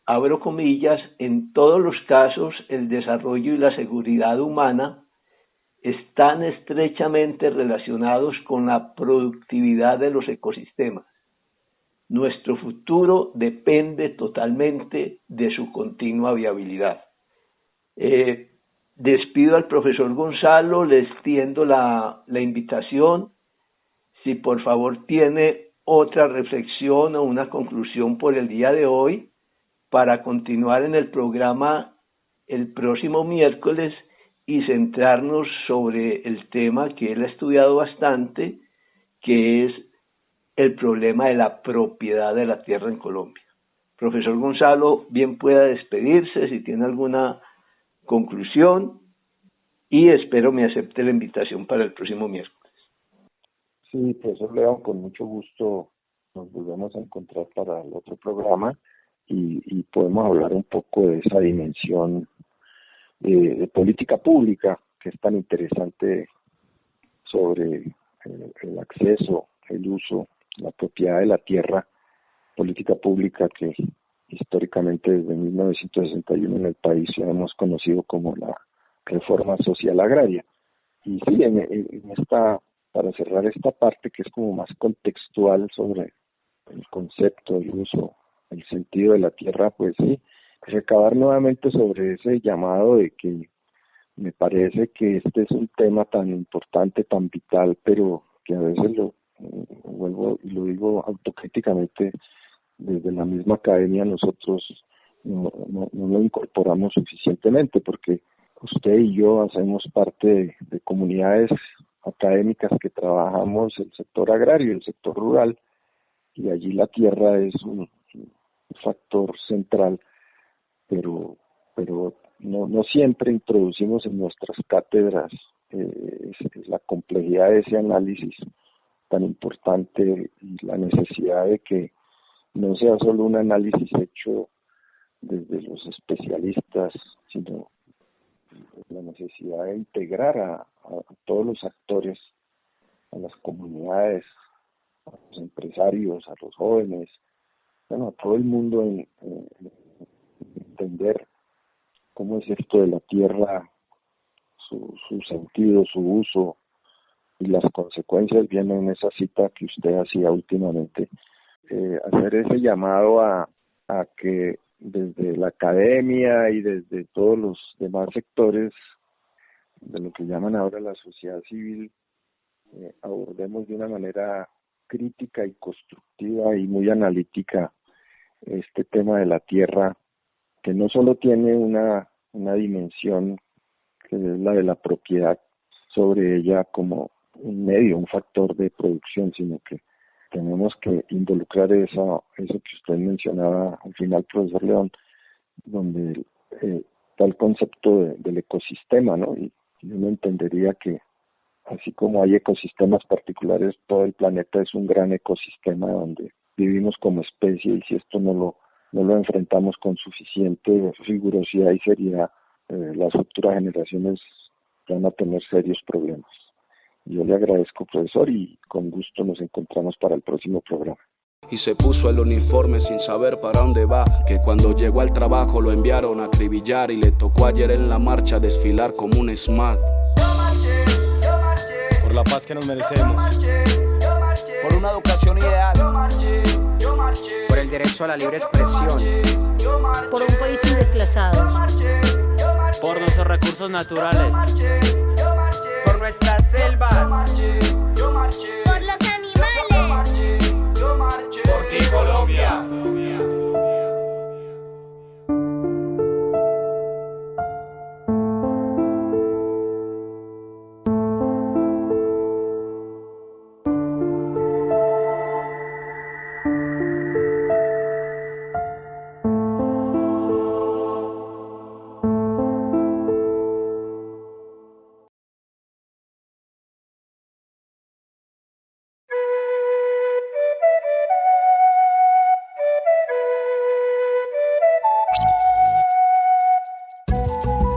abro comillas, en todos los casos el desarrollo y la seguridad humana están estrechamente relacionados con la productividad de los ecosistemas. Nuestro futuro depende totalmente de su continua viabilidad. Despido al profesor Gonzalo, le extiendo la invitación. Si por favor tiene otra reflexión o una conclusión por el día de hoy, para continuar en el programa el próximo miércoles y centrarnos sobre el tema que él ha estudiado bastante, que es el problema de la propiedad de la tierra en Colombia. Profesor Gonzalo, bien pueda despedirse si tiene alguna conclusión, y espero me acepte la invitación para el próximo miércoles. Sí, profesor León, con mucho gusto nos volvemos a encontrar para el otro programa y podemos hablar un poco de esa dimensión de política pública que es tan interesante sobre el acceso, el uso, la propiedad de la tierra, política pública que históricamente desde 1961 en el país ya hemos conocido como la reforma social agraria. Y sí, en esta, para cerrar esta parte que es como más contextual sobre el concepto, el uso, el sentido de la tierra, pues sí, recabar nuevamente sobre ese llamado de que me parece que este es un tema tan importante, tan vital, pero que a veces vuelvo y lo digo autocríticamente, desde la misma academia nosotros no lo incorporamos suficientemente, porque usted y yo hacemos parte de comunidades académicas que trabajamos el sector agrario, el sector rural, y allí la tierra es un factor central, pero no siempre introducimos en nuestras cátedras la complejidad de ese análisis tan importante y la necesidad de que no sea solo un análisis hecho desde los especialistas, sino la necesidad de integrar a todos los actores, a las comunidades, a los empresarios, a los jóvenes, bueno, a todo el mundo en entender cómo es esto de la tierra, su sentido, su uso y las consecuencias vienen en esa cita que usted hacía últimamente. Hacer ese llamado a que desde la academia y desde todos los demás sectores de lo que llaman ahora la sociedad civil, abordemos de una manera crítica y constructiva y muy analítica este tema de la tierra, que no solo tiene una dimensión que es la de la propiedad sobre ella como un medio, un factor de producción, sino que tenemos que involucrar eso que usted mencionaba al final, profesor León, donde está el concepto del ecosistema, ¿no? Y uno entendería que así como hay ecosistemas particulares, todo el planeta es un gran ecosistema donde vivimos como especie, y si esto no lo enfrentamos con suficiente rigurosidad y seriedad, las futuras generaciones van a tener serios problemas. Yo le agradezco, profesor, y con gusto nos encontramos para el próximo programa. Y se puso el uniforme sin saber para dónde va, que cuando llegó al trabajo lo enviaron a acribillar y le tocó ayer en la marcha desfilar como un SMAT. Por la paz que nos merecemos, Por una educación ideal, por el derecho a la libre expresión, Por un país sin desplazados. por nuestros recursos naturales, por nuestras selvas, Por los animales. por ti, Colombia.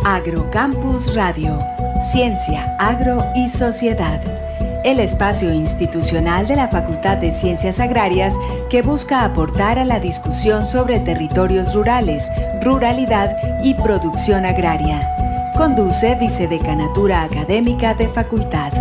Agrocampus Radio, Ciencia, Agro y Sociedad. El espacio institucional de la Facultad de Ciencias Agrarias que busca aportar a la discusión sobre territorios rurales, ruralidad y producción agraria. Conduce Vicedecanatura Académica de Facultad.